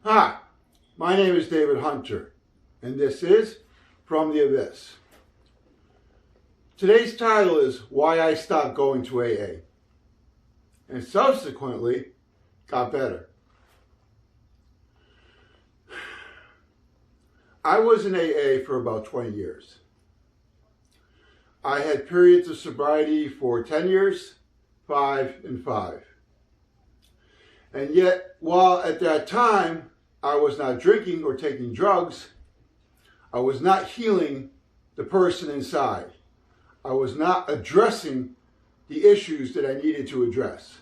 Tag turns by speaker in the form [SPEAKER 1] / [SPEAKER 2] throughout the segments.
[SPEAKER 1] Hi, my name is David Hunter, and this is From the Abyss. Today's title is Why I Stopped Going to AA, and subsequently got better. I was in AA for about 20 years. I had periods of sobriety for 10 years, 5, and 5. And yet, while at that time I was not drinking or taking drugs, I was not healing the person inside. I was not addressing the issues that I needed to address.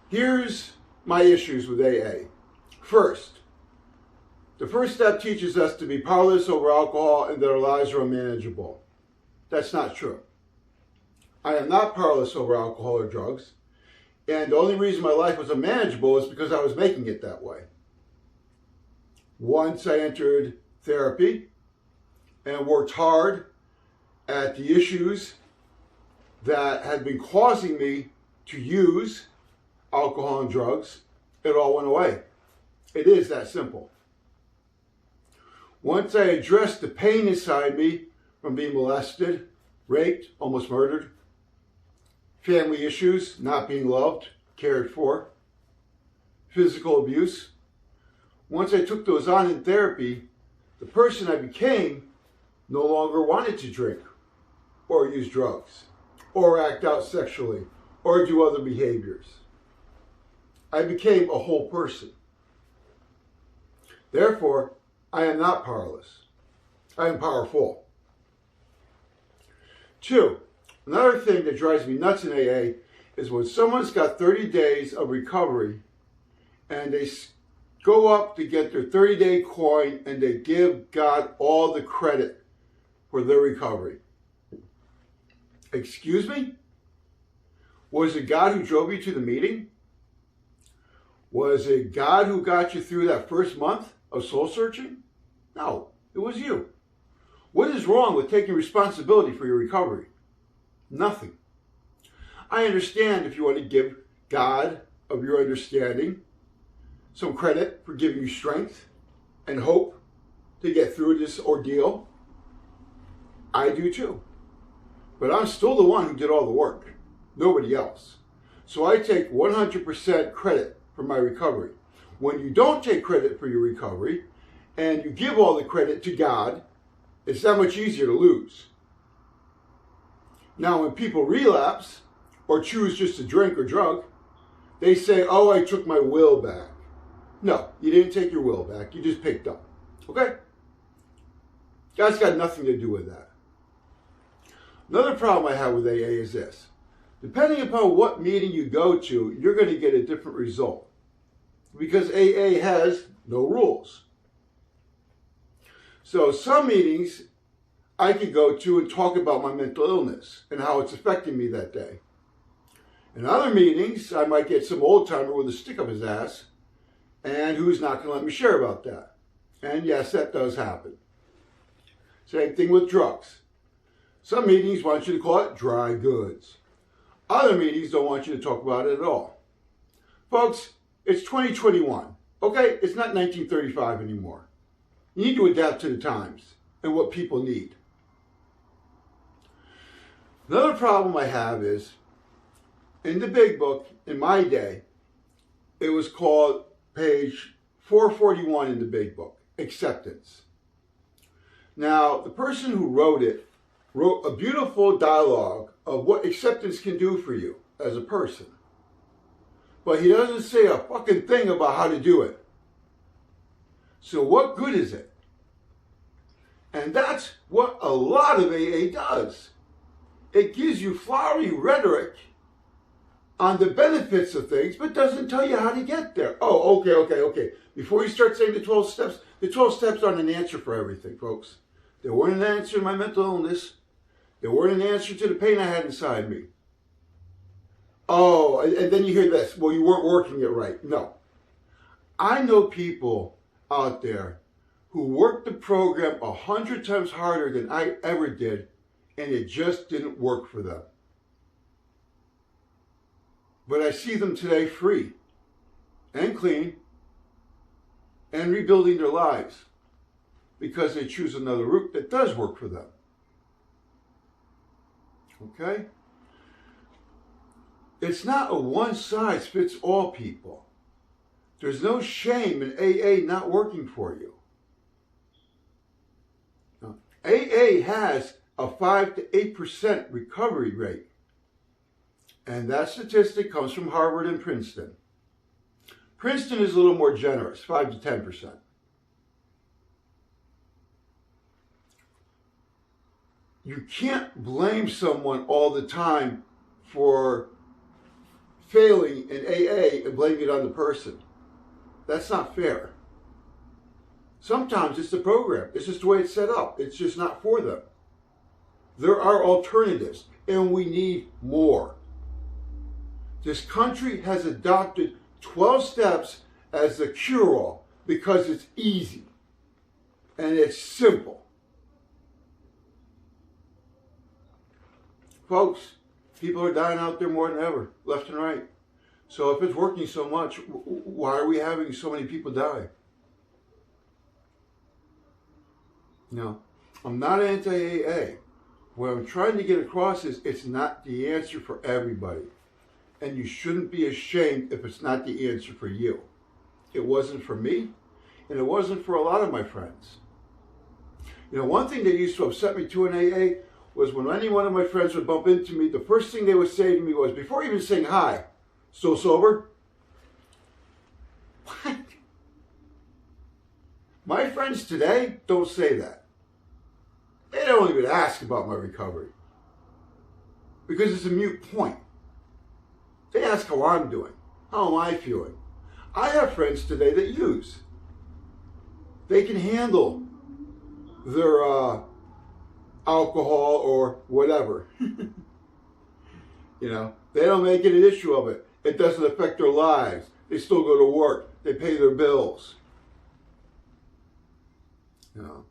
[SPEAKER 1] Here's my issues with AA. First, the first step teaches us to be powerless over alcohol and that our lives are unmanageable. That's not true. I am not powerless over alcohol or drugs. And the only reason my life was unmanageable is because I was making it that way. Once I entered therapy and worked hard at the issues that had been causing me to use alcohol and drugs, it all went away. It is that simple. Once I addressed the pain inside me from being molested, raped, almost murdered, family issues, not being loved, cared for, physical abuse. Once I took those on in therapy, the person I became no longer wanted to drink or use drugs or act out sexually or do other behaviors. I became a whole person. Therefore, I am not powerless. I am powerful. 2, another thing that drives me nuts in AA is when someone's got 30 days of recovery and they go up to get their 30-day coin and they give God all the credit for their recovery. Excuse me? Was it God who drove you to the meeting? Was it God who got you through that first month of soul searching? No, it was you. What is wrong with taking responsibility for your recovery? Nothing. I understand if you want to give God of your understanding some credit for giving you strength and hope to get through this ordeal. I do too. But I'm still the one who did all the work, nobody else. So I take 100% credit for my recovery. When you don't take credit for your recovery and you give all the credit to God, it's that much easier to lose. Now, when people relapse or choose just to drink or drug, they say, oh, I took my will back. No, you didn't take your will back. You just picked up. Okay? That's got nothing to do with that. Another problem I have with AA is this. Depending upon what meeting you go to, you're going to get a different result. Because AA has no rules. So some meetings I could go to and talk about my mental illness and how it's affecting me that day. In other meetings, I might get some old timer with a stick up his ass and who's not going to let me share about that. And yes, that does happen. Same thing with drugs. Some meetings want you to call it dry goods. Other meetings don't want you to talk about it at all. Folks, it's 2021. Okay? It's not 1935 anymore. You need to adapt to the times and what people need. Another problem I have is, in the big book, in my day, it was called page 441 in the big book, Acceptance. Now, the person who wrote it wrote a beautiful dialogue of what acceptance can do for you as a person. But he doesn't say a fucking thing about how to do it. So what good is it? And that's what a lot of AA does. It gives you flowery rhetoric on the benefits of things, but doesn't tell you how to get there. Oh, okay. Before you start saying the 12 steps aren't an answer for everything, folks. They weren't an answer to my mental illness. They weren't an answer to the pain I had inside me. Oh, and then you hear this. Well, you weren't working it right. No. I know people out there who worked the program 100 times harder than I ever did, and it just didn't work for them. But I see them today free and clean and rebuilding their lives because they choose another route that does work for them. Okay? It's not a one-size-fits-all, people. There's no shame in AA not working for you. Now, AA has a 5 to 8% recovery rate. And that statistic comes from Harvard and Princeton. Princeton is a little more generous, 5 to 10%. You can't blame someone all the time for failing in AA and blame it on the person. That's not fair. Sometimes it's the program. It's just the way it's set up. It's just not for them. There are alternatives, and we need more. This country has adopted 12 steps as the cure-all because it's easy and it's simple. Folks, people are dying out there more than ever, left and right. So if it's working so much, why are we having so many people die? No, I'm not anti-AA. What I'm trying to get across is it's not the answer for everybody. And you shouldn't be ashamed if it's not the answer for you. It wasn't for me, and it wasn't for a lot of my friends. You know, one thing that used to upset me too in AA was when any one of my friends would bump into me, the first thing they would say to me was, before even saying hi, "Still sober?" What? My friends today don't say that. They don't even ask about my recovery because it's a moot point. They ask how I'm doing. How am I feeling? I have friends today that use. They can handle their alcohol or whatever. You know, they don't make it an issue of it. It doesn't affect their lives. They still go to work. They pay their bills. You know,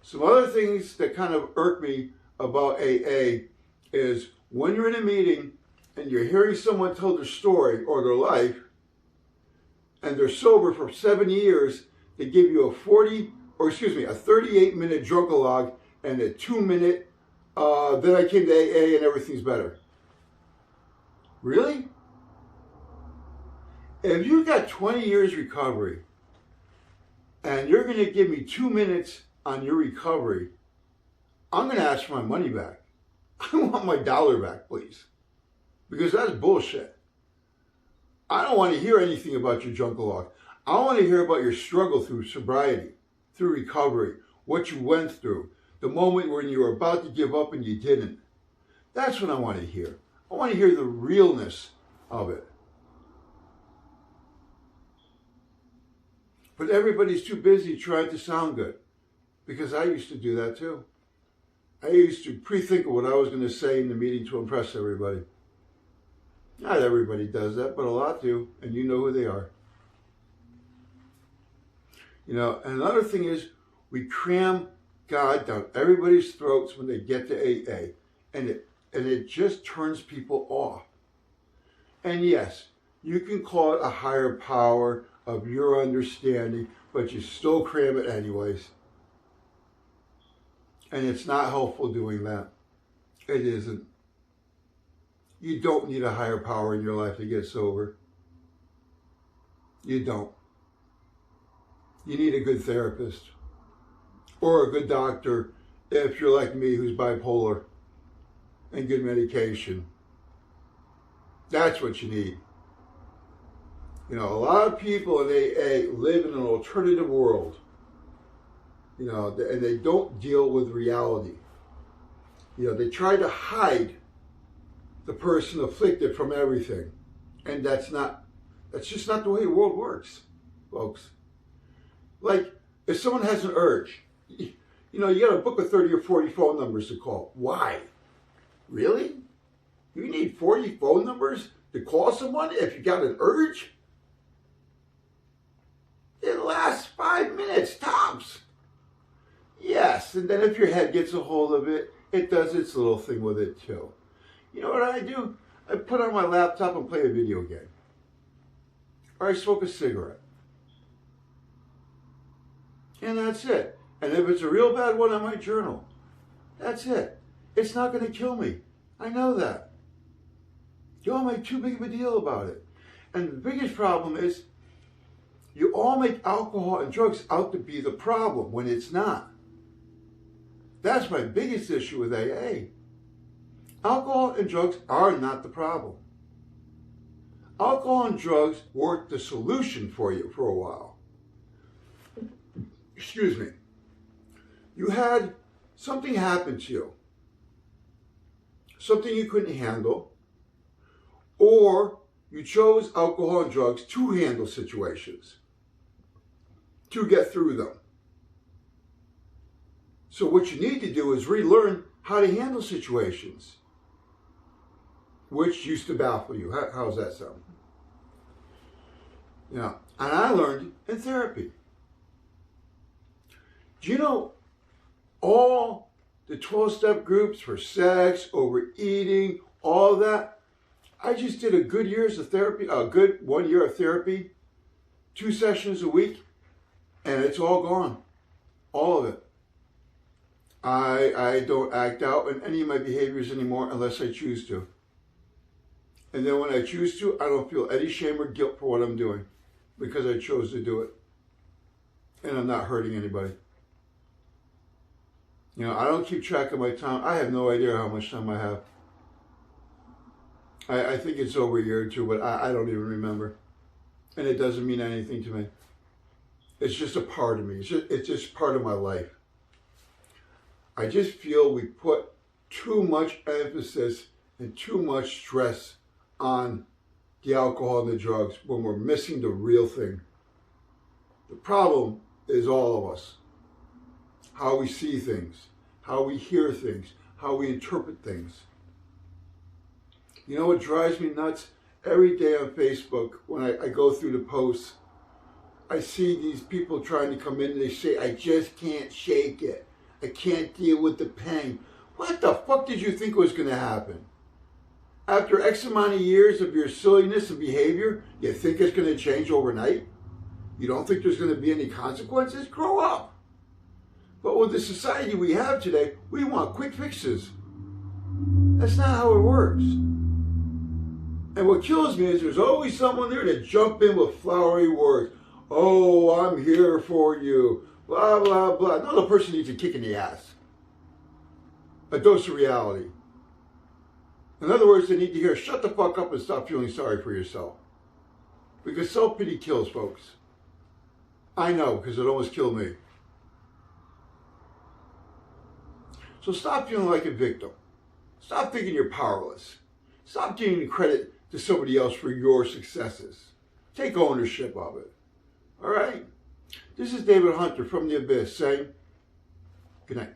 [SPEAKER 1] some other things that kind of irk me about AA is when you're in a meeting and you're hearing someone tell their story or their life, and they're sober for 7 years, they give you a 38-minute drunkalogue and a 2-minute, then I came to AA and everything's better. Really? If you got 20 years recovery and you're going to give me 2 minutes on your recovery, I'm going to ask for my money back. I want my dollar back, please. Because that's bullshit. I don't want to hear anything about your drunkalogue. I want to hear about your struggle through sobriety, through recovery, what you went through, the moment when you were about to give up and you didn't. That's what I want to hear. I want to hear the realness of it. But everybody's too busy trying to sound good. Because I used to do that too. I used to pre-think of what I was going to say in the meeting to impress everybody. Not everybody does that, but a lot do, and you know who they are. You know, and another thing is we cram God down everybody's throats when they get to AA, and it just turns people off. And yes, you can call it a higher power of your understanding, but you still cram it anyways. And it's not helpful doing that. It isn't. You don't need a higher power in your life to get sober. You don't. You need a good therapist or a good doctor if you're like me who's bipolar, and good medication. That's what you need. You know, a lot of people in AA live in an alternative world, you know, and they don't deal with reality. You know, they try to hide the person afflicted from everything. And that's just not the way the world works, folks. Like, if someone has an urge, you know, you got a book of 30 or 40 phone numbers to call. Why? Really? You need 40 phone numbers to call someone if you got an urge? It lasts 5 minutes, tops. Yes, and then if your head gets a hold of it, it does its little thing with it too. You know what I do? I put on my laptop and play a video game. Or I smoke a cigarette. And that's it. And if it's a real bad one, I might journal. That's it. It's not going to kill me. I know that. You all make too big of a deal about it. And the biggest problem is you all make alcohol and drugs out to be the problem when it's not. That's my biggest issue with AA. Alcohol and drugs are not the problem. Alcohol and drugs weren't the solution for you for a while. Excuse me. You had something happen to you. Something you couldn't handle. Or you chose alcohol and drugs to handle situations. To get through them. So what you need to do is relearn how to handle situations. Which used to baffle you. How's that sound? Yeah. And I learned in therapy. Do you know all the 12-step groups for sex, overeating, all that? I just did a good 1 year of therapy, 2 sessions a week, and it's all gone. All of it. I don't act out in any of my behaviors anymore unless I choose to. And then when I choose to, I don't feel any shame or guilt for what I'm doing because I chose to do it. And I'm not hurting anybody. You know, I don't keep track of my time. I have no idea how much time I have. I think it's over a year or two, but I don't even remember. And it doesn't mean anything to me. It's just a part of me. It's just part of my life. I just feel we put too much emphasis and too much stress on the alcohol and the drugs when we're missing the real thing. The problem is all of us. How we see things, how we hear things, how we interpret things. You know what drives me nuts? Every day on Facebook, when I go through the posts, I see these people trying to come in and they say, I just can't shake it. I can't deal with the pain. What the fuck did you think was going to happen? After X amount of years of your silliness and behavior, you think it's going to change overnight? You don't think there's going to be any consequences? Grow up. But with the society we have today, we want quick fixes. That's not how it works. And what kills me is there's always someone there to jump in with flowery words. Oh, I'm here for you. Blah, blah, blah. No, the person needs a kick in the ass. A dose of reality. In other words, they need to hear, shut the fuck up and stop feeling sorry for yourself. Because self-pity kills, folks. I know, because it almost killed me. So stop feeling like a victim. Stop thinking you're powerless. Stop giving credit to somebody else for your successes. Take ownership of it. All right? This is David Hunter from the Abyss saying, good night.